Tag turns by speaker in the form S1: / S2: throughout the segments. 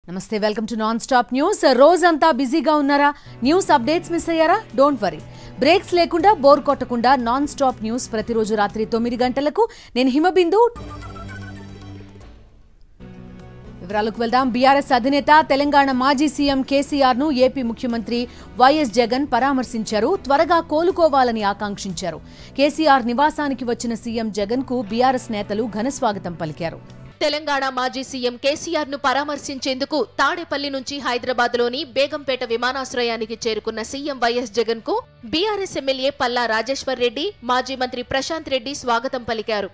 S1: నమస్తే welcome to non stop news. రోజంతా బిజీగా ఉన్నారా? న్యూస్ అప్డేట్స్ మిస్ అయ్యారా? డోంట్ వరీ, బ్రేక్స్ లేకుండా బోర్ కొట్టకుండా నాన్ స్టాప్ న్యూస్ ప్రతిరోజు రాత్రి 9 గంటలకు. నేను హిమబిందు. వివరాలకు వెళ్దాం. బీఆర్ఎస్ అధినేత తెలంగాణ మాజీ సీఎం కేసీఆర్ ను ఏపీ ముఖ్యమంత్రి వైఎస్ జగన్ పరామర్శించారు. త్వరగా కోలుకోవాలని ఆకాంక్షించారు. కేసీఆర్ నివాసానికి వచ్చిన సీఎం జగన్ కు బీఆర్ఎస్ నేతలు ఘనస్వాగతం పలికారు.
S2: తెలంగాణ మాజీ సీఎం కేసీఆర్ ను పరామర్శించేందుకు తాడేపల్లి నుంచి హైదరాబాద్ లోని బేగంపేట విమానాశ్రయానికి చేరుకున్న సీఎం వైఎస్ జగన్ కు బీఆర్ఎస్ ఎమ్మెల్యే పల్లా రాజేశ్వర్ రెడ్డి, మాజీ మంత్రి ప్రశాంత్ రెడ్డి స్వాగతం పలికారు.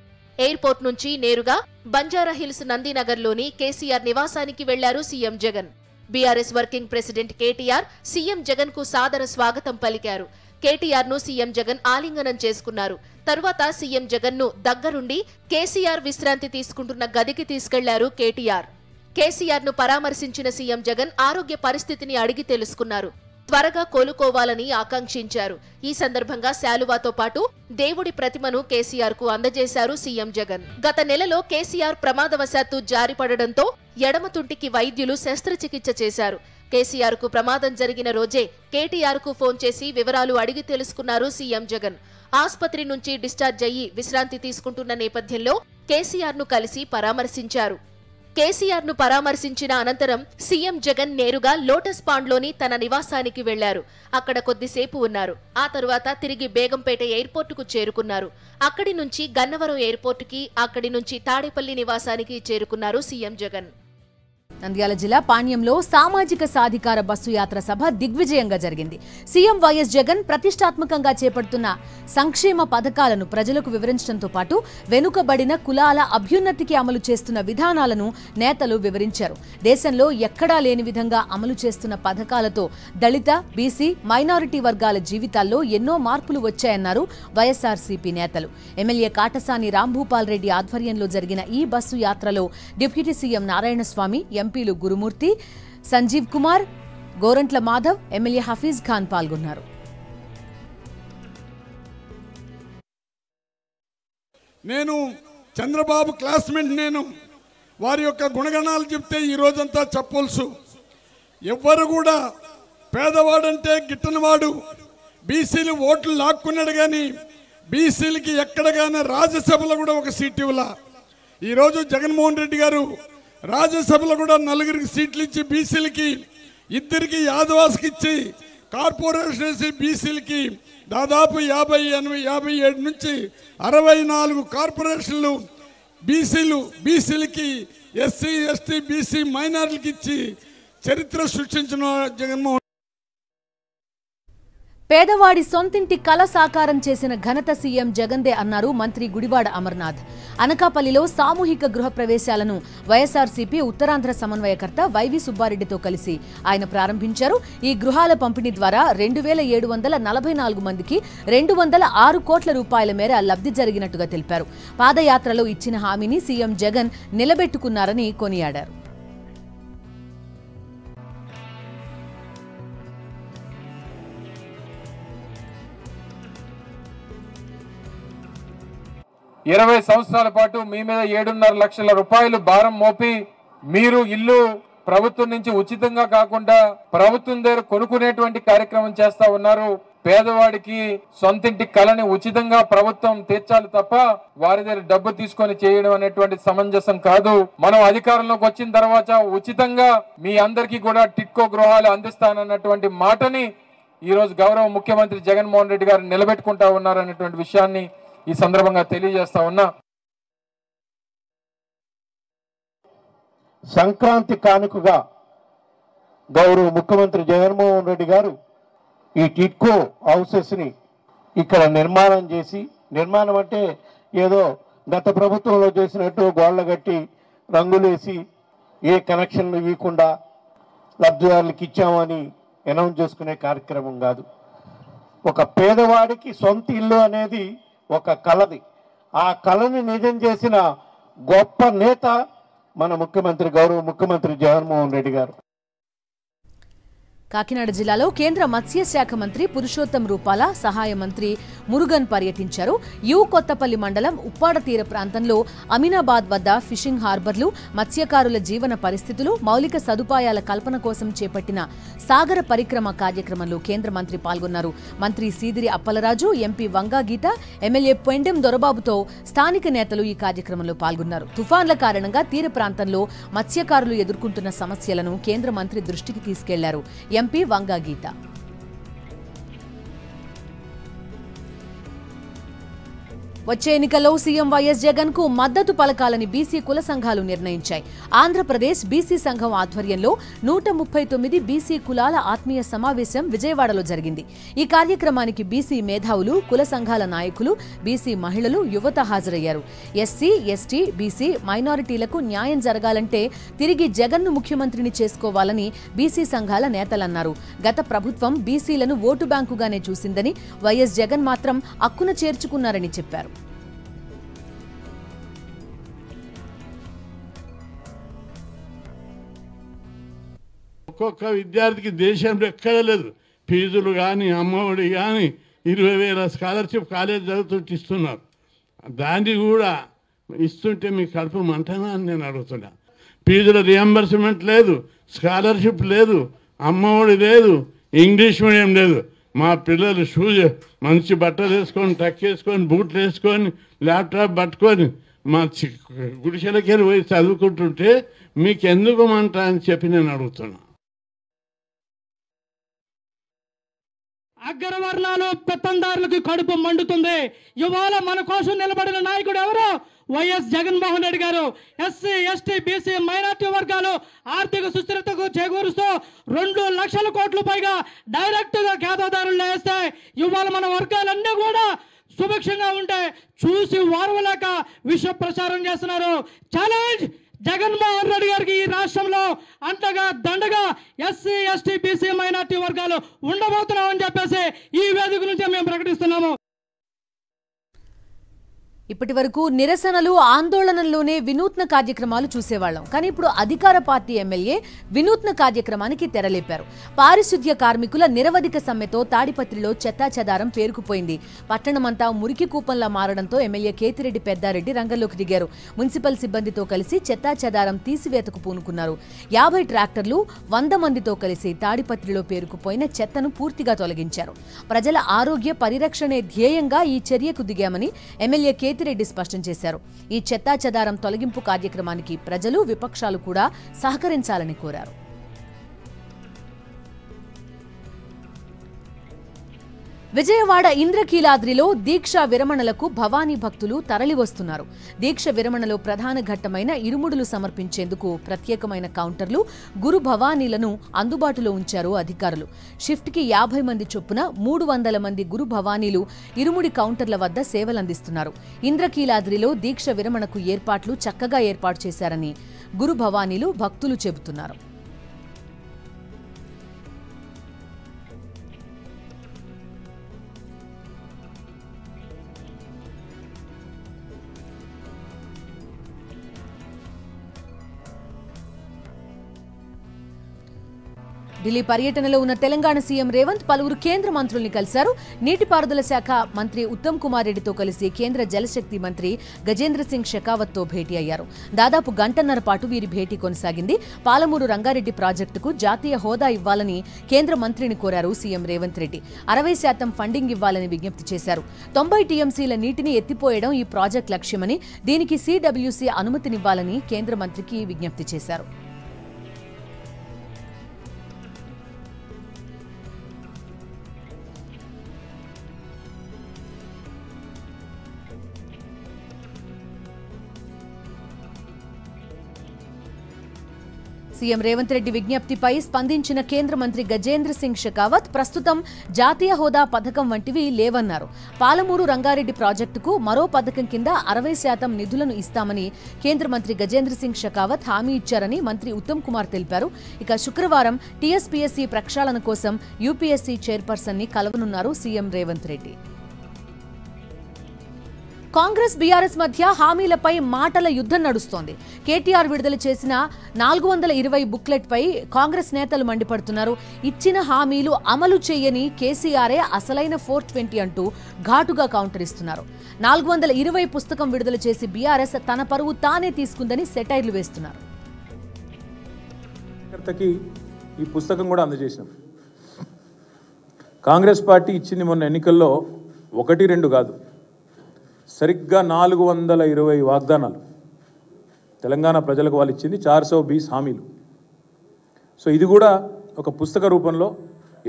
S2: ఎయిర్పోర్ట్ నుంచి నేరుగా బంజారాహిల్స్ నందినగర్ లోని కేసీఆర్ నివాసానికి వెళ్లారు CM Jagan. BRS working president KTR CM Jagan కు సాదర స్వాగతం పలికారు. కేటీఆర్ ను సీఎం జగన్ ఆలింగనం చేసుకున్నారు. తరువాత సీఎం జగన్ ను దగ్గరుండి కేసీఆర్ విశ్రాంతి తీసుకుంటున్న గదికి తీసుకెళ్లారు కేటీఆర్. కేసీఆర్ ను పరామర్శించిన సీఎం జగన్ ఆరోగ్య పరిస్థితిని అడిగి తెలుసుకున్నారు. త్వరగా కోలుకోవాలని ఆకాంక్షించారు. ఈ సందర్భంగా శాలువాతో పాటు దేవుడి ప్రతిమను కేసీఆర్ కు అందజేశారు సీఎం జగన్. గత నెలలో కేసీఆర్ ప్రమాదవశాత్తు జారిపడడంతో ఎడమ తుంటికి వైద్యులు శస్త్రచికిత్స చేశారు. కేసీఆర్ కు ప్రమాదం జరిగిన రోజే కేటీఆర్ కు ఫోన్ చేసి వివరాలు అడిగి తెలుసుకున్నారు సీఎం జగన్. ఆసుపత్రి నుంచి డిశ్చార్జ్ అయ్యి విశ్రాంతి తీసుకుంటున్న నేపథ్యంలో కేసీఆర్ ను కలిసి పరామర్శించారు. కేసీఆర్ ను పరామర్శించిన అనంతరం సీఎం జగన్ నేరుగా లోటస్ పాండ్ లోని తన నివాసానికి వెళ్లారు. అక్కడ కొద్దిసేపు ఉన్నారు. ఆ తరువాత తిరిగి బేగంపేట ఎయిర్పోర్టుకు చేరుకున్నారు. అక్కడి నుంచి గన్నవరం ఎయిర్పోర్టుకి, అక్కడి నుంచి తాడేపల్లి నివాసానికి చేరుకున్నారు సీఎం జగన్.
S1: నంద్యాల జిల్లా పాణ్యంలో సామాజిక సాధికార బస్సు యాత్ర సభ దిగ్విజయంగా జరిగింది. సీఎం వైఎస్ జగన్ ప్రతిష్టాత్మకంగా చేపడుతున్న సంక్షేమ పథకాలను ప్రజలకు వివరించడంతో పాటు వెనుకబడిన కులాల అభ్యున్నతికి అమలు చేస్తున్న విధానాలను నేతలు వివరించారు. దేశంలో ఎక్కడా లేని విధంగా అమలు చేస్తున్న పథకాలతో దళిత, బీసీ, మైనారిటీ వర్గాల జీవితాల్లో ఎన్నో మార్పులు వచ్చాయన్నారు వైఎస్ఆర్సీపీ నేతలు. ఎమ్మెల్యే కాటసాని రాంభూపాల్ రెడ్డి ఆధ్వర్యంలో జరిగిన ఈ బస్సు యాత్రలో డిప్యూటీ సీఎం నారాయణస్వామి, ఎంపీలు గురుమూర్తి, సంజీవ్ కుమార్, గోరంట్ల మాధవ్, ఎమ్మెల్యే హఫీజ్ ఖాన్ పాల్గొన్నారు.
S3: నేను చంద్రబాబు క్లాస్మేట్. నేను వారి యొక్క గుణగణాలు చెప్తే ఈ రోజంతా చెప్పవలసు. ఎవ్వరు కూడా పేదవాడంటే గిట్టనివాడు, బీసీలు ఓట్లు లాక్కున్నాడు కానీ బీసీలకి ఎక్కడగానే రాజ్యసభలో కూడా ఒక సీట్ ఇవ్వాల. ఈరోజు జగన్మోహన్ రెడ్డి గారు రాజ్యసభలో కూడా 4 సీట్లు ఇచ్చి బీసీలకి, 2 యాదవాస్కి ఇచ్చి, కార్పొరేషన్ వేసి బీసీలకి దాదాపు 57 నుంచి 64 కార్పొరేషన్లు బీసీలకి, ఎస్సీ, ఎస్టీ, బీసీ మైనార్టీలకి ఇచ్చి చరిత్ర సృష్టించిన జగన్మోహన్.
S1: పేదవాడి సొంతింటి కల సాకారం చేసిన ఘనత సీఎం జగన్దే అన్నారు మంత్రి గుడివాడ అమర్నాథ్. అనకాపల్లిలో సామూహిక గృహ ప్రవేశాలను వైఎస్ఆర్సీపీ ఉత్తరాంధ్ర సమన్వయకర్త వైవి సుబ్బారెడ్డితో కలిసి ఆయన ప్రారంభించారు. ఈ గృహాల పంపిణీ ద్వారా 2744 మందికి 206 కోట్ల రూపాయల మేర లబ్ధి జరిగినట్టుగా తెలిపారు. పాదయాత్రలో ఇచ్చిన హామీని సీఎం జగన్ నిలబెట్టుకున్నారని కొనియాడారు.
S4: ఇరవై సంవత్సరాల పాటు మీ మీద 7.5 లక్షల రూపాయలు భారం మోపి మీరు ఇల్లు ప్రభుత్వం నుంచి ఉచితంగా కాకుండా ప్రభుత్వం దగ్గర కొనుక్కునేటువంటి కార్యక్రమం చేస్తా ఉన్నారు. పేదవాడికి సొంతింటి కళని ఉచితంగా ప్రభుత్వం తీర్చాలి తప్ప వారి దగ్గర డబ్బు తీసుకొని చేయడం అనేటువంటి సమంజసం కాదు. మనం అధికారంలోకి వచ్చిన తర్వాత ఉచితంగా మీ అందరికీ కూడా టిట్కో గృహాలు అందిస్తానన్నటువంటి మాటని ఈరోజు గౌరవ ముఖ్యమంత్రి జగన్మోహన్ రెడ్డి గారు నిలబెట్టుకుంటా ఉన్నారనేటువంటి విషయాన్ని ఈ సందర్భంగా తెలియజేస్తా ఉన్నా.
S5: సంక్రాంతి కానుకగా గౌరవ ముఖ్యమంత్రి జగన్మోహన్ రెడ్డి గారు ఈ టిట్కో హౌసెస్ ని ఇక్కడ నిర్మాణం చేసి, నిర్మాణం అంటే ఏదో గత ప్రభుత్వంలో చేసినట్టు గోళ్ల కట్టి రంగులేసి ఏ కనెక్షన్లు ఇవ్వకుండా లబ్ధిదారులకు ఇచ్చామని అనౌన్స్ చేసుకునే కార్యక్రమం కాదు. ఒక పేదవాడికి సొంత ఇల్లు అనేది ఒక కళది. ఆ కళని నిజం చేసిన గొప్ప నేత మన ముఖ్యమంత్రి, గౌరవ ముఖ్యమంత్రి జగన్మోహన్ రెడ్డి గారు.
S1: కాకినాడ జిల్లాలో కేంద్ర మత్స్యశాఖ మంత్రి పురుషోత్తం రూపాల సహాయ మంత్రి మురుగన్ పర్యటించారు. యు కొత్తపల్లి మండలం ఉప్పాడ తీర ప్రాంతంలో అమీనాబాద్ వద్ద ఫిషింగ్ హార్బర్లు, మత్స్యకారుల జీవన పరిస్థితులు, మౌలిక సదుపాయాల కల్పన కోసం చేపట్టిన సాగర పరిక్రమ కార్యక్రమంలో కేంద్ర మంత్రి పాల్గొన్నారు. మంత్రి సీదిరి అప్పలరాజు, ఎంపీ వంగా గీత, ఎమ్మెల్యే పెండెం దొరబాబుతో స్థానిక నేతలు ఈ కార్యక్రమంలో పాల్గొన్నారు. తుఫాన్ల కారణంగా తీర ప్రాంతంలో మత్స్యకారులు ఎదుర్కొంటున్న సమస్యలను కేంద్ర మంత్రి దృష్టికి తీసుకెళ్లారు. ఎంపీ వంగా గీత వచ్చే ఎన్నికల్లో సీఎం వైఎస్ జగన్ కు మద్దతు పలకాలని బీసీ కుల సంఘాలు నిర్ణయించాయి. ఆంధ్రప్రదేశ్ బీసీ సంఘం ఆధ్వర్యంలో 139 బీసీ కులాల ఆత్మీయ సమావేశం విజయవాడలో జరిగింది. ఈ కార్యక్రమానికి బీసీ మేధావులు, కుల సంఘాల నాయకులు, బీసీ మహిళలు, యువత హాజరయ్యారు. ఎస్సీ, ఎస్టీ, బీసీ మైనారిటీలకు న్యాయం జరగాలంటే తిరిగి జగన్ను ముఖ్యమంత్రిని చేసుకోవాలని బీసీ సంఘాల నేతలన్నారు. గత ప్రభుత్వం బీసీలను ఓటు బ్యాంకుగానే చూసిందని, వైఎస్ జగన్ మాత్రం అక్కున చేర్చుకున్నారని చెప్పారు.
S6: ఒక్కొక్క విద్యార్థికి దేశంలో ఎక్కడ లేదు. ఫీజులు కానీ, అమ్మఒడి కానీ, 20,000 స్కాలర్షిప్ కాలేజ్ చదువుతుంటే ఇస్తున్నారు. దాన్ని కూడా ఇస్తుంటే మీ కడుపు మంటనా అని నేను అడుగుతున్నా. ఫీజుల రియంబర్స్మెంట్ లేదు, స్కాలర్షిప్ లేదు, అమ్మఒడి లేదు, ఇంగ్లీష్ మీడియం లేదు. మా పిల్లలు షూజ్ మంచి బట్టలు వేసుకొని, టక్ వేసుకొని, బూట్లు వేసుకొని, ల్యాప్టాప్ పట్టుకొని మా గుడిసెలకి వెళ్ళి పోయి చదువుకుంటుంటే మీకెందుకు మంట అని చెప్పి నేను అడుగుతున్నా.
S7: అగ్రవర్ణాలు పెత్తందారులకు కడుపు మండుతుంది. ఇవాళ మన కోసం నిలబడిన నాయకుడు ఎవరు? వైఎస్ జగన్మోహన్ రెడ్డి గారు. ఎస్సీ, ఎస్టీ, బీసీ మైనార్టీ వర్గాలు ఆర్థిక సుస్థిరతకు చేకూరుస్తూ 2 లక్షల కోట్ల పైగా డైరెక్ట్ గా ఖాతాదారులు వేస్తే ఇవాళ మన వర్గాలన్నీ కూడా సుభిక్షంగా ఉంటే చూసి వారవలేక విష ప్రచారం చేస్తున్నారు. ఛాలెంజ్ జగన్మోహన్ రెడ్డి గారికి ఈ రాష్ట్రంలో అంతగా దండగా ఎస్సీ, ఎస్టీ, బీసీ మైనార్టీ వర్గాలు ఉండబోతున్నామని చెప్పేసి ఈ వేదిక నుంచి మేము ప్రకటిస్తున్నాము.
S1: ఇప్పటి వరకు నిరసనలు, ఆందోళనల్లోనే వినూత్న కార్యక్రమాలు చూసేవాళ్లం. కానీ ఇప్పుడు అధికార పార్టీ ఎమ్మెల్యే వినూత్న కార్యక్రమానికి తెరలేపారు. పారిశుద్ధ్య కార్మికుల నిరవధిక సమ్మెతో తాడిపత్రిలో చెత్తాచెదారం పేరుకుపోయింది. పట్టణమంతా మురికి కూపంలా మారడంతో ఎమ్మెల్యే కేతిరెడ్డి పెద్దారెడ్డి రంగంలోకి దిగారు. మున్సిపల్ సిబ్బందితో కలిసి చెత్తాచెదారం తీసివేతకు పూనుకున్నారు. 50 ట్రాక్టర్లు, 100 మందితో కలిసి తాడిపత్రిలో పేరుకుపోయిన చెత్తను పూర్తిగా తొలగించారు. ప్రజల ఆరోగ్య పరిరక్షణే ధ్యేయంగా ఈ చర్యకు దిగామని ఎమ్మెల్యే కేతిరెడ్డి స్పష్టం చేశారు. ఈ చెత్తాచెదారం తొలగింపు కార్యక్రమానికి ప్రజలు, విపక్షాలు కూడా సహకరించాలని కోరారు. విజయవాడ ఇంద్రకీలాద్రిలో దీక్ష విరమణలకు భవానీ భక్తులు తరలివస్తున్నారు. దీక్ష విరమణలో ప్రధాన ఘట్టమైన ఇరుముడులు సమర్పించేందుకు ప్రత్యేకమైన కౌంటర్లు, గురు భవానీలను అందుబాటులో ఉంచారు అధికారులు. షిఫ్ట్కి 50 మంది చొప్పున 300 మంది గురు భవానీలు ఇరుముడి కౌంటర్ల వద్ద సేవలందిస్తున్నారు. ఇంద్రకీలాద్రిలో దీక్ష విరమణకు ఏర్పాట్లు చక్కగా ఏర్పాటు చేశారని గురు భవానీలు, భక్తులు చెబుతున్నారు. ఢిల్లీ పర్యటనలో ఉన్న తెలంగాణ సీఎం రేవంత్ పలువురు కేంద్ర మంత్రుల్ని కలిశారు. నీటిపారుదల శాఖ మంత్రి ఉత్తమ్ కుమార్ రెడ్డితో కలిసి కేంద్ర జలశక్తి మంత్రి గజేంద్ర సింగ్ షెకావత్తో భేటీ అయ్యారు. దాదాపు గంటన్నర పాటు వీరి భేటీ కొనసాగింది. పాలమూరు రంగారెడ్డి ప్రాజెక్టుకు జాతీయ హోదా ఇవ్వాలని కేంద్ర మంత్రిని కోరారు సీఎం రేవంత్ రెడ్డి. 60% ఫండింగ్ ఇవ్వాలని విజ్ఞప్తి చేశారు. 90 టీఎంసీల నీటిని ఎత్తిపోయడం ఈ ప్రాజెక్టు లక్ష్యమని, దీనికి సిడబ్ల్యూసీ అనుమతినివ్వాలని కేంద్ర మంత్రికి విజ్ఞప్తి చేశారు. సీఎం రేవంత్ రెడ్డి విజ్ఞప్తిపై స్పందించిన కేంద్ర మంత్రి గజేంద్ర సింగ్ షెకావత్ ప్రస్తుతం జాతీయ హోదా పథకం వంటివి లేవన్నారు. పాలమూరు రంగారెడ్డి ప్రాజెక్టుకు మరో పథకం కింద 60% నిధులను ఇస్తామని కేంద్ర మంత్రి గజేంద్ర సింగ్ షెకావత్ హామీ ఇచ్చారని మంత్రి ఉత్తమ్ కుమార్ తెలిపారు. ఇక శుక్రవారం టీఎస్పీఎస్సీ ప్రక్షాళన కోసం యూపీఎస్సీ చైర్పర్సన్ ని కలవనున్నారు సీఎం రేవంత్ రెడ్డి. కాంగ్రెస్ బీఆర్ఎస్ మధ్య హామీలపై మాటల యుద్ధం నడుస్తోంది. కేటీఆర్ విడుదల చేసిన 420 బుక్లెట్ పై కాంగ్రెస్ నేతలు మండిపడుతున్నారు. ఇచ్చిన హామీలు అమలు చేయని కేసీఆరే అసలైన 420 అంటూ ఘాటుగా కౌంటర్ ఇస్తున్నారు. 420 పుస్తకం విడుదల చేసి బీఆర్ఎస్ తన పరువు తానే తీసుకుందని సెటైర్లు వేస్తున్నారు.
S8: ఈ పుస్తకం కూడా అందజేసినాం. కాంగ్రెస్ పార్టీ ఇచ్చింది మొన్న ఎన్నికల్లో 1-2 కాదు, సరిగ్గా 420 వాగ్దానాలు తెలంగాణ ప్రజలకు వాళ్ళు ఇచ్చింది. 420 హామీలు. సో ఇది కూడా ఒక పుస్తక రూపంలో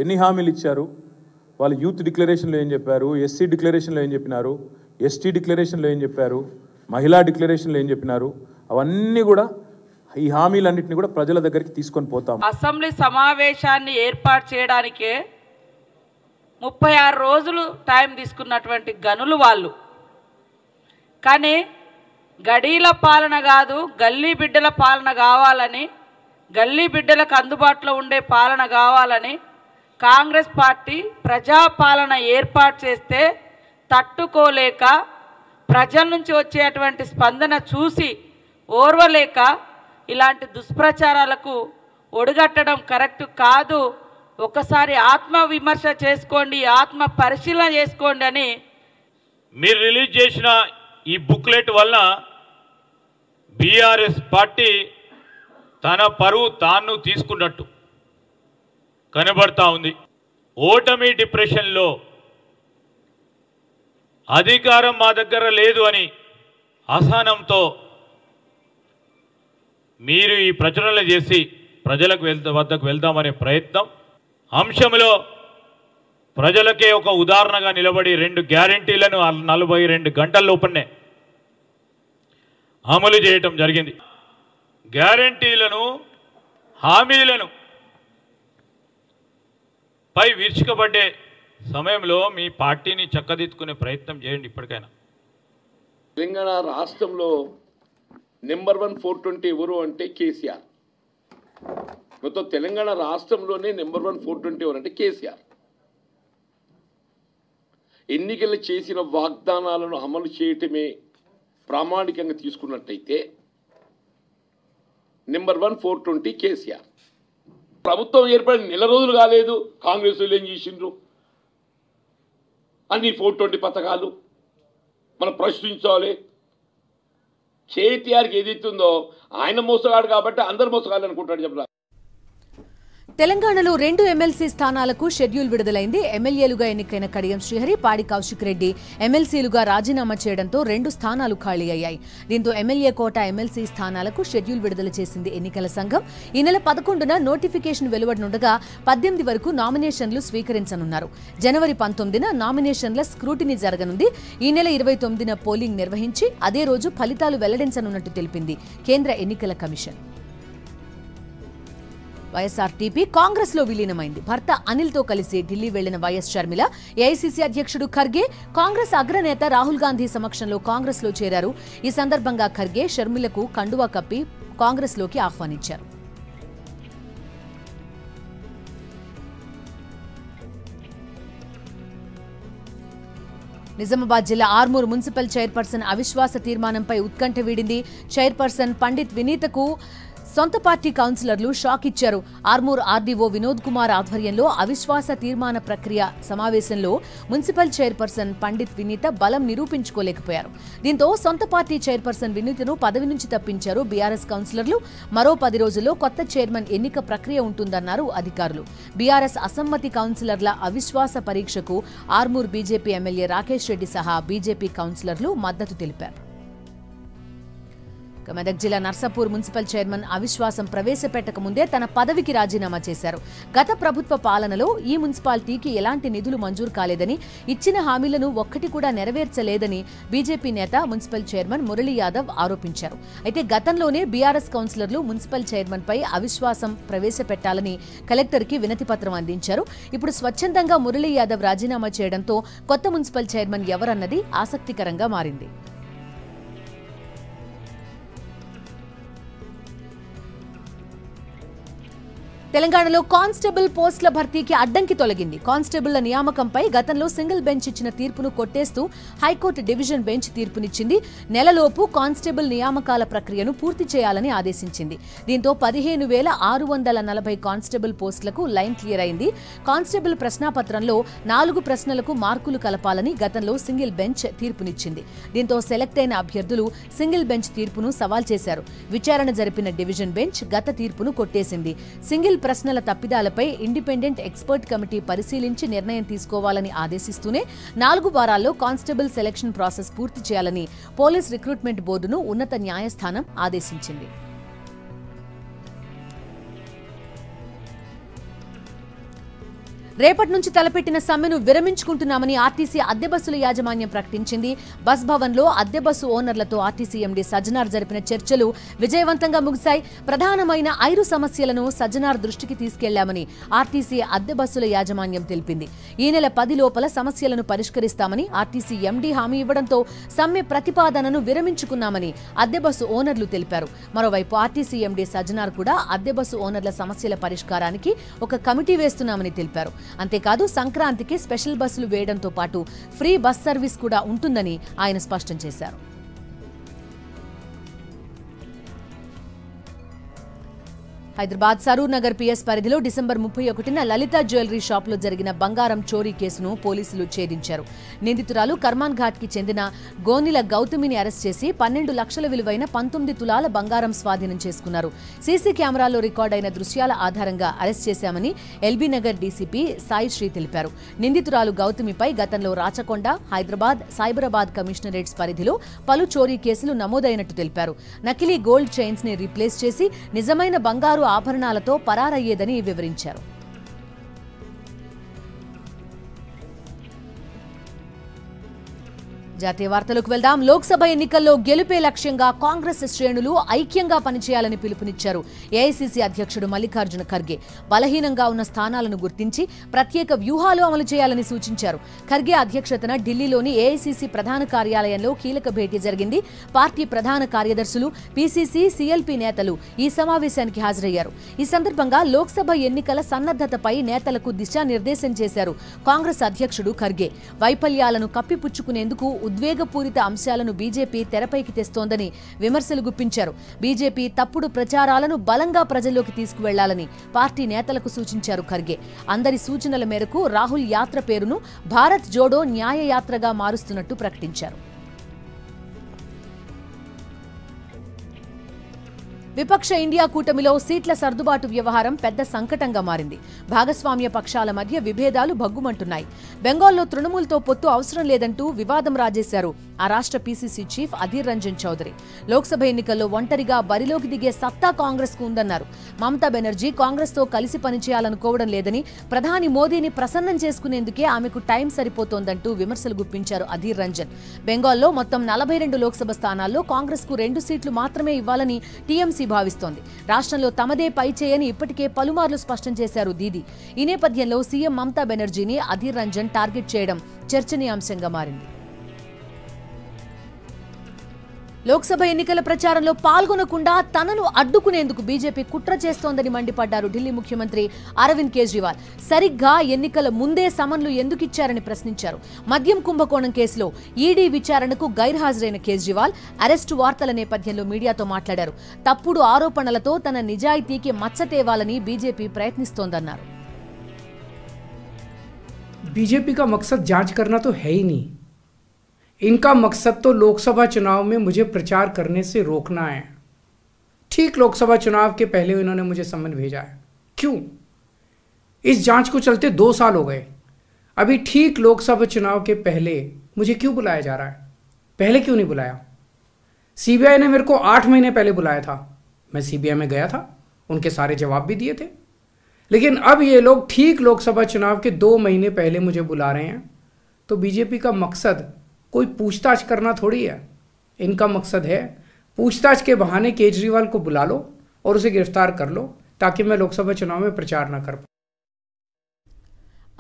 S8: ఎన్ని హామీలు ఇచ్చారు, వాళ్ళు యూత్ డిక్లరేషన్లో ఏం చెప్పారు, ఎస్సీ డిక్లరేషన్లో ఏం చెప్పినారు, ఎస్టీ డిక్లరేషన్లో ఏం చెప్పారు, మహిళా డిక్లరేషన్లో ఏం చెప్పినారు, అవన్నీ కూడా ఈ హామీలన్నింటినీ కూడా ప్రజల దగ్గరికి తీసుకొని పోతాం.
S9: అసెంబ్లీ సమావేశాన్ని ఏర్పాటు చేయడానికే 36 రోజులు టైం తీసుకున్నటువంటి గనులు వాళ్ళు. కానీ గడీల పాలన కాదు, గల్లీ బిడ్డల పాలన కావాలని, గల్లీ బిడ్డలకు అందుబాటులో ఉండే పాలన కావాలని కాంగ్రెస్ పార్టీ ప్రజాపాలన ఏర్పాటు చేస్తే తట్టుకోలేక, ప్రజల నుంచి వచ్చేటువంటి స్పందన చూసి ఓర్వలేక ఇలాంటి దుష్ప్రచారాలకు ఒడిగట్టడం కరెక్ట్ కాదు. ఒకసారి ఆత్మ విమర్శ చేసుకోండి, ఆత్మ పరిశీలన చేసుకోండి అని
S10: మీరు రిలీజ్ చేసిన ఈ బుక్లెట్ వల్ల బీఆర్ఎస్ పార్టీ తన పరువు తాను తీసుకున్నట్టు కనబడతా ఉంది. ఓటమి డిప్రెషన్లో అధికారం మా దగ్గర లేదు అని అసహనంతో మీరు ఈ ప్రచురణలు చేసి ప్రజలకు వద్దకు వెళ్దామనే ప్రయత్నం అంశంలో ప్రజలకే ఒక ఉదాహరణగా నిలబడి 2 గ్యారెంటీలను 42 గంటల లోపలనే అమలు చేయటం జరిగింది. గ్యారెంటీలను, హామీలను పై విరుచుకబడ్డే సమయంలో మీ పార్టీని చక్కదిద్దుకునే ప్రయత్నం చేయండి. ఇప్పటికైనా
S11: తెలంగాణ రాష్ట్రంలో నెంబర్ 1 420 ఎవరు అంటే కేసీఆర్. మొత్తం తెలంగాణ రాష్ట్రంలోనే నెంబర్ 1 420 ఎవరు అంటే కేసీఆర్. ఎన్నికలు చేసిన వాగ్దానాలను అమలు చేయటమే ప్రామాణికంగా తీసుకున్నట్టయితే నెంబర్ 1 420 కేసీఆర్. ప్రభుత్వం ఏర్పడిన నెల రోజులు కాలేదు, కాంగ్రెస్ వాళ్ళు ఏం చేసిండ్రు? అన్ని 420 పథకాలు మనం ప్రశ్నించాలి. కేటీఆర్కి ఏదైతుందో ఆయన మోసగాడు కాబట్టి అందరు మోసగాళ్ళు అనుకుంటాడు. చెప్పరా,
S1: తెలంగాణలో 2 ఎమ్మెల్సీ స్థానాలకు షెడ్యూల్ విడుదలైంది. ఎమ్మెల్యేలుగా ఎన్నికైన కడియం శ్రీహరి, పాడి కౌశిక్ రెడ్డి ఎమ్మెల్సీలుగా రాజీనామా చేయడంతో 2 స్థానాలు ఖాళీ అయ్యాయి. దీంతో ఎమ్మెల్యే కోట ఎమ్మెల్సీ స్థానాలకు షెడ్యూల్ విడుదల చేసింది ఎన్నికల సంఘం. ఈ నెల 11న నోటిఫికేషన్ వెలువడనుండగా 18 వరకు నామినేషన్లు స్వీకరించనున్నారు. జనవరి 19న నామినేషన్ల స్క్రూటినీ జరగనుంది. ఈ నెల 29న పోలింగ్ నిర్వహించి అదే రోజు ఫలితాలు వెల్లడించనున్నట్టు తెలిపింది కేంద్ర ఎన్నికల కమిషన్. వైఎస్ఆర్టీపీ కాంగ్రెస్ లో విలీనమైంది. భర్త అనిల్ తో కలిసి ఢిల్లీ వెళ్లిన వైఎస్ షర్మిల, ఏఐసీసీ అధ్యక్షుడు ఖర్గే, కాంగ్రెస్ అగ్రనేత రాహుల్ గాంధీ సమక్షంలో కాంగ్రెస్ లో చేరారు. ఈ సందర్భంగా ఖర్గే షర్మిలకు కండువా కప్పి కాంగ్రెస్ లోకి ఆహ్వానించారు. నిజామాబాద్ జిల్లా ఆర్మూర్ మున్సిపల్ చైర్పర్సన్ అవిశ్వాస తీర్మానంపై ఉత్కంఠ వీడింది. చైర్పర్సన్ పండిత్ వినీతకు సొంత పార్టీ కౌన్సిలర్లు షాక్ ఇచ్చారు. ఆర్మూర్ ఆర్డీఓ వినోద్ కుమార్ ఆధ్వర్యంలో అవిశ్వాస తీర్మాన ప్రక్రియ సమావేశంలో మున్సిపల్ చైర్పర్సన్ పండిత్ వినీత బలం నిరూపించుకోలేకపోయారు. దీంతో సొంత పార్టీ చైర్పర్సన్ వినీతను పదవి నుంచి తప్పించారు బీఆర్ఎస్ కౌన్సిలర్లు. మరో 10 రోజుల్లో కొత్త చైర్మన్ ఎన్నిక ప్రక్రియ ఉంటుందన్నారు అధికారులు. బీఆర్ఎస్ అసమ్మతి కౌన్సిలర్ల అవిశ్వాస పరీక్షకు ఆర్మూర్ బీజేపీ ఎమ్మెల్యే రాకేష్ రెడ్డి సహా బీజేపీ కౌన్సిలర్లు మద్దతు తెలిపారు. మెదక్ జిల్లా నర్సాపూర్ మున్సిపల్ చైర్మన్ అవిశ్వాసం ప్రవేశపెట్టక ముందే తన పదవికి రాజీనామా చేశారు. గత ప్రభుత్వ పాలనలో ఈ మున్సిపాలిటీకి ఎలాంటి నిధులు మంజూరు కాలేదని, ఇచ్చిన హామీలను ఒక్కటి కూడా నెరవేర్చలేదని బీజేపీ నేత మున్సిపల్ చైర్మన్ మురళీ యాదవ్ ఆరోపించారు. అయితే గతంలోనే బీఆర్ఎస్ కౌన్సిలర్లు మున్సిపల్ చైర్మన్ పై అవిశ్వాసం ప్రవేశపెట్టాలని కలెక్టర్కి వినతి పత్రం అందించారు. ఇప్పుడు స్వచ్ఛందంగా మురళీ యాదవ్ రాజీనామా చేయడంతో కొత్త మున్సిపల్ చైర్మన్ ఎవరన్నది ఆసక్తికరంగా మారింది. తెలంగాణలో కానిస్టేబుల్ పోస్టుల భర్తీకి అడ్డంకి తొలగింది. కానిస్టేబుళ్ల నియామకంపై గతంలో సింగిల్ బెంచ్ ఇచ్చిన తీర్పును కొట్టేస్తూ హైకోర్టు డివిజన్ బెంచ్ తీర్పునిచ్చింది. నెలలోపు కానిస్టేబుల్ నియామకాల ప్రక్రియను పూర్తి చేయాలని ఆదేశించింది. దీంతో 15,640 కానిస్టేబుల్ పోస్టులకు లైన్ క్లియర్ అయింది. కానిస్టేబుల్ ప్రశ్నాపత్రంలో 4 ప్రశ్నలకు మార్కులు కలపాలని గతంలో సింగిల్ బెంచ్ తీర్పునిచ్చింది. దీంతో సెలెక్ట్ అయిన అభ్యర్థులు సింగిల్ బెంచ్ తీర్పును సవాల్ చేశారు. విచారణ జరిపిన డివిజన్ బెంచ్ గత తీర్పును కొట్టేసింది. సింగిల్ ప్రశ్నల తప్పిదాలపై ఇండిపెండెంట్ ఎక్స్పర్ట్ కమిటీ పరిశీలించి నిర్ణయం తీసుకోవాలని ఆదేశిస్తూనే 4 వారాల్లో కానిస్టేబుల్ సెలక్షన్ ప్రాసెస్ పూర్తి చేయాలని పోలీస్ రిక్రూట్మెంట్ బోర్డును ఉన్నత న్యాయస్థానం ఆదేశించింది. రేపటి నుంచి తలపెట్టిన సమ్మెను విరమించుకుంటున్నామని ఆర్టీసీ అద్దె బస్సుల యాజమాన్యం ప్రకటించింది. బస్ భవన్లో అద్దె బస్సు ఓనర్లతో ఆర్టీసీ ఎండీ సజ్జనార్ జరిపిన చర్చలు విజయవంతంగా ముగిశాయి. ప్రధానమైన 5 సమస్యలను సజ్జనార్ దృష్టికి తీసుకెళ్లామని ఆర్టీసీ అద్దె బస్సుల యాజమాన్యం తెలిపింది. ఈ నెల 10 లోపల సమస్యలను పరిష్కరిస్తామని ఆర్టీసీ ఎండీ హామీ ఇవ్వడంతో సమ్మె ప్రతిపాదనను విరమించుకున్నామని అద్దె బస్సు ఓనర్లు తెలిపారు. మరోవైపు ఆర్టీసీ ఎండీ సజ్జనార్ కూడా అద్దె బస్సు ఓనర్ల సమస్యల పరిష్కారానికి ఒక కమిటీ వేస్తున్నామని తెలిపారు. అంతేకాదు సంక్రాంతికి స్పెషల్ బస్సులు వేయడంతో పాటు ఫ్రీ బస్ సర్వీస్ కూడా ఉంటుందని ఆయన స్పష్టం చేశారు. హైదరాబాద్ సరూర్ నగర్ పిఎస్ పరిధిలో డిసెంబర్ 31న లలిత జ్యువెలరీ షాప్లో జరిగిన బంగారం చోరీ కేసును పోలీసులు ఛేదించారు. నిందితురాలు కర్మాన్ ఘాట్ కి చెందిన గోనిల గౌతమిని అరెస్ట్ చేసి 12 లక్షల విలువైన 19 తులాల బంగారం స్వాధీనం చేసుకున్నారు. సీసీ కెమెరాలో రికార్డైన దృశ్యాల ఆధారంగా అరెస్ట్ చేశామని ఎల్బీ నగర్ డీసీపీ సాయి శ్రీ తెలిపారు. నిందితురాలు గౌతమిపై గతంలో రాచకొండ, హైదరాబాద్, సైబరాబాద్ కమిషనరేట్స్ పరిధిలో పలు చోరీ కేసులు నమోదైనట్టు తెలిపారు. నకిలీ గోల్డ్ చైన్స్ ని రీప్లేస్ చేసి నిజమైన బంగారు ఆభరణాలతో పరారయ్యేదని వివరించారు. జాతీయ వార్తలకు వెళ్దాం. లోక్సభ ఎన్నికల్లో గెలుపే లక్ష్యంగా కాంగ్రెస్ శ్రేణులు ఐక్యంగా పనిచేయాలని పిలుపునిచ్చారు ఏఐసీసీ అధ్యక్షుడు మల్లికార్జున ఖర్గే. బలహీనంగా ఉన్న స్థానాలను గుర్తించి ప్రత్యేక వ్యూహాలు అమలు చేయాలని సూచించారు. ఖర్గే అధ్యక్షతన ఢిల్లీలోని ఏఐసీసీ ప్రధాన కార్యాలయంలో కీలక భేటీ జరిగింది. పార్టీ ప్రధాన కార్యదర్శులు, పీసీసీ, సీఎల్పీ నేతలు ఈ సమావేశానికి హాజరయ్యారు. ఈ సందర్భంగా లోక్సభ ఎన్నికల సన్నద్ధతపై నేతలకు దిశానిర్దేశం చేశారు కాంగ్రెస్ అధ్యక్షుడు ఖర్గే. వైఫల్యాలను కప్పిపుచ్చుకునేందుకు ఉద్వేగపూరిత అంశాలను బీజేపీ తెరపైకి తెస్తోందని విమర్శలు గుప్పించారు. బీజేపీ తప్పుడు ప్రచారాలను బలంగా ప్రజల్లోకి తీసుకువెళ్లాలని పార్టీ నేతలకు సూచించారు ఖర్గే. అందరి సూచనల మేరకు రాహుల్ యాత్ర పేరును భారత్ జోడో న్యాయ యాత్రగా మారుస్తున్నట్టు ప్రకటించారు. విపక్ష ఇండియా కూటమిలో సీట్ల సర్దుబాటు వ్యవహారం పెద్ద సంకటంగా మారింది. భాగస్వామ్య పక్షాల మధ్య విభేదాలు భగ్గుమంటున్నాయి. బెంగాల్లో తృణమూల్తో పొత్తు అవసరం లేదంటూ వివాదం రాజేశారు ఆ రాష్ట్ర పీసీసీ చీఫ్ అధీర్ రంజన్ చౌదరి. లోక్సభ ఎన్నికల్లో ఒంటరిగా బరిలోకి దిగే సత్తా కాంగ్రెస్ కు ఉందన్నారు. మమతా బెనర్జీ కాంగ్రెస్ తో కలిసి పనిచేయాలనుకోవడం లేదని, ప్రధాని మోదీని ప్రసన్నం చేసుకునేందుకే ఆమెకు టైం సరిపోతోందంటూ విమర్శలు గుప్పించారు అధీర్ రంజన్. బెంగాల్లో మొత్తం 42 లోక్సభ స్థానాల్లో కాంగ్రెస్ కు 2 సీట్లు మాత్రమే ఇవ్వాలని టీఎంసీ భావిస్తోంది. రాష్ట్రంలో తమదే పై చేయని ఇప్పటికే పలుమార్లు స్పష్టం చేశారు దీది. ఈ నేపథ్యంలో సీఎం మమతా బెనర్జీని అధీర్ రంజన్ టార్గెట్ చేయడం చర్చనీయాంశంగా మారింది. లోక్సభ ఎన్నికల ప్రచారంలో పాల్గొనకుండా తనను అడ్డుకునేందుకు బీజేపీ కుట్ర చేస్తోందని మండిపడ్డారు ఢిల్లీ ముఖ్యమంత్రి అరవింద్ కేజ్రీవాల్. సరిగ్గా ఎన్నికల ముందే సమన్లు ఎందుకిచ్చారని ప్రశ్నించారు. మద్యం కుంభకోణం కేసులో ఈడీ విచారణకు గైర్హాజరైన కేజ్రీవాల్ అరెస్టు వార్తల నేపథ్యంలో మీడియాతో మాట్లాడారు. తప్పుడు ఆరోపణలతో తన నిజాయితీకి మచ్చ తేవాలని బీజేపీ ప్రయత్నిస్తోందన్నారు.
S12: बीजेपी का मकसद जांच करना तो है ही नहीं. इनका मकसद तो लोकसभा चुनाव में मुझे प्रचार करने से रोकना है. ठीक लोकसभा चुनाव के पहले इन्होंने मुझे सम्मन भेजा है. क्यों? इस जांच को चलते 2 साल हो गए. अभी ठीक लोकसभा चुनाव के पहले मुझे क्यों बुलाया जा रहा है? पहले क्यों नहीं बुलाया? सीबीआई ने मेरे को 8 महीने पहले बुलाया था. मैं सीबीआई में गया था, उनके सारे जवाब भी दिए थे. लेकिन अब ये लोग ठीक लोकसभा चुनाव के 2 महीने पहले मुझे बुला रहे हैं. तो बीजेपी का मकसद कोई पूछताछ करना थोड़ी है. इनका मकसद है पूछताछ के बहाने केजरीवाल को बुला लो और उसे गिरफ्तार कर लो ताकि मैं लोकसभा चुनाव में प्रचार न कर पाऊं.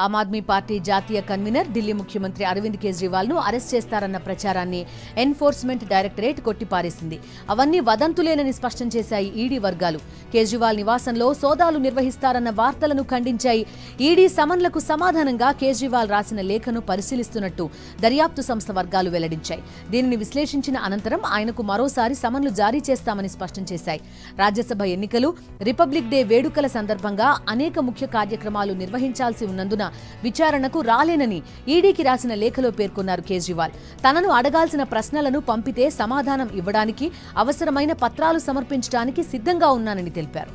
S1: ఆమ్ ఆద్మీ పార్టీ జాతీయ కన్వీనర్ ఢిల్లీ ముఖ్యమంత్రి అరవింద్ కేజ్రీవాల్ ను అరెస్ట్ చేస్తారన్న ప్రచారాన్ని ఎన్ఫోర్స్మెంట్ డైరెక్టరేట్ కొట్టిపారేసింది. అవన్నీ వదంతులేనని స్పష్టం చేశాయి ఈడీ వర్గాలు. కేజ్రీవాల్ నివాసంలో సోదాలు నిర్వహిస్తారన్న వార్తలను ఖండించాయి. ఈడీ సమన్లకు సమాధానంగా కేజ్రీవాల్ రాసిన లేఖను పరిశీలిస్తున్నట్టు దర్యాప్తు సంస్థ వర్గాలు వెల్లడించాయి. దీనిని విశ్లేషించిన అనంతరం ఆయనకు మరోసారి సమన్లు జారీ చేస్తామని స్పష్టం చేశాయి. రాజ్యసభ ఎన్నికలు, రిపబ్లిక్ డే వేడుకల సందర్భంగా అనేక ముఖ్య కార్యక్రమాలు నిర్వహించాల్సి ఉన్నందున విచారణకు రాలేనని ఈడీకి రాసిన లేఖలో పేర్కొన్నారు కేజ్రీవాల్. తనను అడగాల్సిన ప్రశ్నలను పంపితే సమాధానం ఇవ్వడానికి, అవసరమైన పత్రాలు సమర్పించడానికి సిద్ధంగా ఉన్నానని తెలిపారు.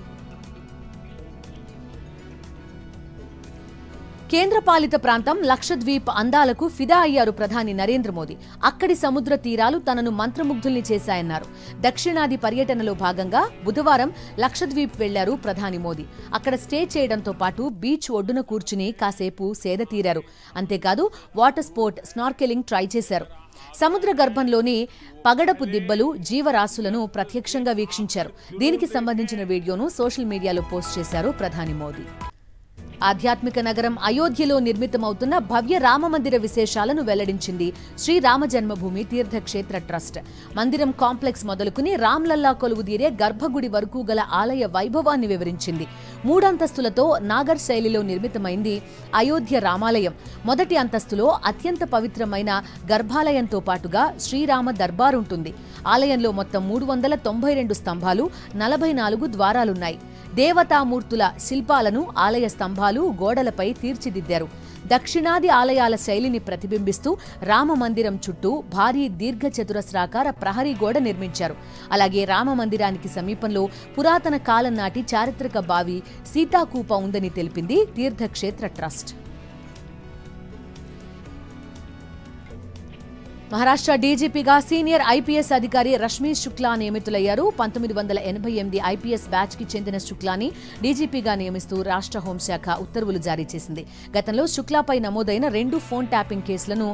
S1: కేంద్రపాలిత ప్రాంతం లక్షద్వీప్ అందాలకు ఫిదా అయ్యారు ప్రధాని నరేంద్ర మోదీ. అక్కడి సముద్ర తీరాలు తనను మంత్రముగ్ధుల్ని చేశాయన్నారు. దక్షిణాది పర్యటనలో భాగంగా బుధవారం లక్షద్వీప్ వెళ్లారు ప్రధాని మోదీ. అక్కడ స్టే చేయడంతో పాటు బీచ్ ఒడ్డున కూర్చుని కాసేపు సేద తీరారు. అంతేకాదు వాటర్ స్పోర్ట్, స్నార్కెలింగ్ ట్రై చేశారు. సముద్ర గర్భంలోని పగడపు దిబ్బలు, జీవరాశులను ప్రత్యక్షంగా వీక్షించారు. దీనికి సంబంధించిన వీడియోను సోషల్ మీడియాలో పోస్ట్ చేశారు ప్రధాని మోదీ. ఆధ్యాత్మిక నగరం అయోధ్యలో నిర్మితమవుతున్న భవ్య రామమందిర విశేషాలను వెల్లడించింది శ్రీరామ జన్మభూమి తీర్థక్షేత్ర ట్రస్ట్. మందిరం కాంప్లెక్స్ మొదలుకుని రామ్లల్లా కొలువుదీరే గర్భగుడి వరకు గల ఆలయ వైభవాన్ని వివరించింది. 3 అంతస్తులతో నాగర్ శైలిలో నిర్మితమైంది అయోధ్య రామాలయం. మొదటి అంతస్తులో అత్యంత పవిత్రమైన గర్భాలయంతో పాటుగా శ్రీరామ దర్బార్ ఉంటుంది. ఆలయంలో మొత్తం 392 స్తంభాలు, 44 ద్వారాలున్నాయి. దేవతామూర్తుల శిల్పాలను ఆలయ స్తంభాలు, గోడలపై తీర్చిదిద్దారు. దక్షిణాది ఆలయాల శైలిని ప్రతిబింబిస్తూ రామమందిరం చుట్టూ భారీ దీర్ఘచతురస్రాకార ప్రహరీ గోడ నిర్మించారు. అలాగే రామమందిరానికి సమీపంలో పురాతన కాలం నాటి చారిత్రక బావి సీతాకూప ఉందని తెలిపింది Teerthkshetra trust. Maharashtra డీజీపీగా senior IPS అధికారి రష్మీష్ శుక్లా నియమితులయ్యారు. 1988 ఐపీఎస్ బ్యాచ్ కి చెందిన శుక్లాని డీజీపీగా నియమిస్తూ రాష్ట్ర హోంశాఖ ఉత్తర్వులు జారీ చేసింది. గతంలో శుక్లాపై నమోదైన 2 ఫోన్ ట్యాపింగ్ కేసులను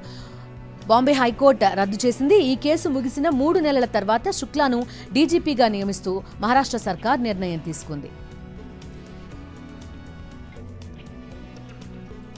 S1: బాంబే హైకోర్టు రద్దు చేసింది. ఈ కేసు ముగిసిన 3 నెలల తర్వాత శుక్లాను డీజీపీగా నియమిస్తూ మహారాష్ట్ర సర్కార్ నిర్ణయం తీసుకుంది.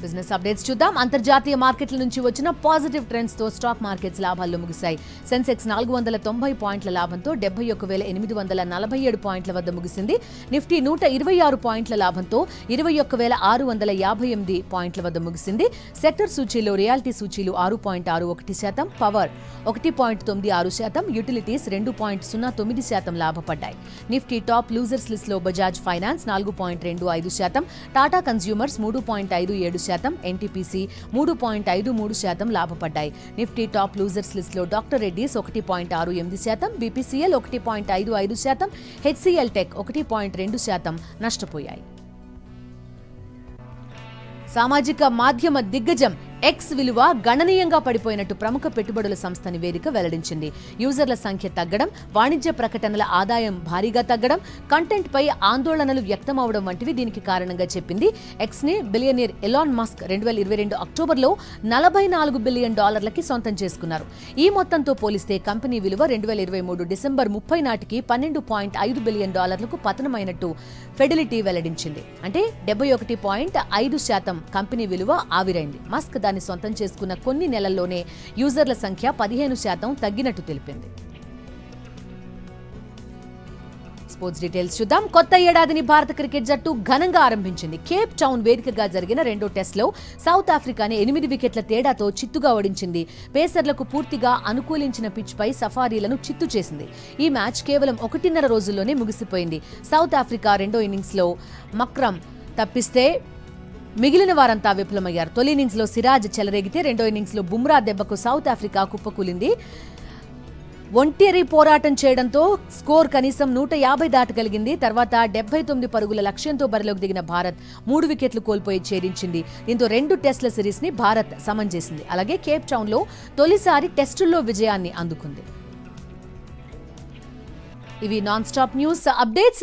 S1: బిజినెస్ అప్డేట్స్ చూద్దాం. అంతర్జాతీయ మార్కెట్ల నుంచి వచ్చిన పాజిటివ్ ట్రెండ్స్ తో స్టాక్ మార్కెట్స్ లాభాల్లో ముగిశాయి. సెన్సెక్స్ 490 పాయింట్ల లాభంతో 71,847 పాయింట్ల వద్ద ముగిసింది. నిఫ్టీ 126 పాయింట్ల లాభంతో 21,658 పాయింట్ల వద్ద ముగిసింది. సెక్టర్ సూచీలో రియాలిటీ సూచీలు 6.61%, పవర్ 1.96%, యుటిలిటీస్ 2.09% లాభపడ్డాయి. నిఫ్టీ టాప్ లూజర్స్ లిస్ట్ లో Bajaj finance 4.25%, Tata consumers 3.57%, NTPC 3.53% లాభపడ్డాయి. నిఫ్టీ టాప్ లూజర్స్ లిస్ట్ లో doctor Reddy's 1.68%, BPCL 1.55%, HCL tech 1.2% నష్టపోయాయి. సామాజిక మాధ్యమ దిగ్గజం ఎక్స్ విలువ గణనీయంగా పడిపోయినట్టు ప్రముఖ పెట్టుబడుల సంస్థ నివేదిక వెల్లడించింది. యూజర్ల సంఖ్య తగ్గడం, వాణిజ్య ప్రకటనల ఆదాయం భారీగా తగ్గడం, కంటెంట్ పై ఆందోళనలు వ్యక్తమవడం వంటివి దీనికి కారణంగా చెప్పింది. ఎక్స్ ని బిలియనీర్ ఎలాన్ మస్క్ 2022 అక్టోబర్లో $44 బిలియన్ సొంతం చేసుకున్నారు. ఈ మొత్తంతో పోలిస్తే కంపెనీ విలువ 2023 డిసెంబర్ 30 నాటికి $12.5 బిలియన్ పతనమైనట్టు ఫెడిలిటీ వెల్లడించింది. అంటే 71.5% కంపెనీ విలువ ఆవిరైంది. మస్క్ దాన్ని సొంతం చేసుకున్న కొన్ని నెలల్లోనే యూజర్ల సంఖ్య 15% తగ్గినట్టు తెలిపింది. స్పోర్ట్స్ డీటెయిల్స్ చూద్దాం. కొత్త ఏడాదిని భారత క్రికెట్ జట్టు ఘనంగా ఆరంభించింది. కేప్ టౌన్ వేదికగా జరిగిన 2వ టెస్ట్లో సౌత్ ఆఫ్రికాని 8 వికెట్ల తేడాతో చిత్తుగా ఓడించింది. పేసర్లకు పూర్తిగా అనుకూలించిన పిచ్ పై సఫారీలను చిత్తు చేసింది. ఈ మ్యాచ్ కేవలం 1.5 రోజుల్లోనే ముగిసిపోయింది. సౌత్ ఆఫ్రికా 2వ ఇన్నింగ్స్లో మక్రమ్ తప్పిస్తే మిగిలిన వారంతా విఫలమయ్యారు. తొలి ఇన్నింగ్స్లో సిరాజ్ చెలరేగితే 2వ ఇన్నింగ్స్లో బుమ్రా దెబ్బకు సౌత్ ఆఫ్రికా కుప్పకూలింది. ఒంటరి పోరాటం చేయడంతో స్కోర్ కనీసం 150 దాటగలిగింది. తర్వాత 79 పరుగుల లక్ష్యంతో బరిలోకి దిగిన భారత్ 3 వికెట్లు కోల్పోయి ఛేదించింది. దీంతో 2 టెస్టుల సిరీస్ ని భారత్ సమన్ చేసింది. అలాగే కేప్ టౌన్ లో తొలిసారి టెస్టుల్లో విజయాన్ని అందుకుంది. ఇవి నాన్ స్టాప్ న్యూస్ అప్డేట్స్.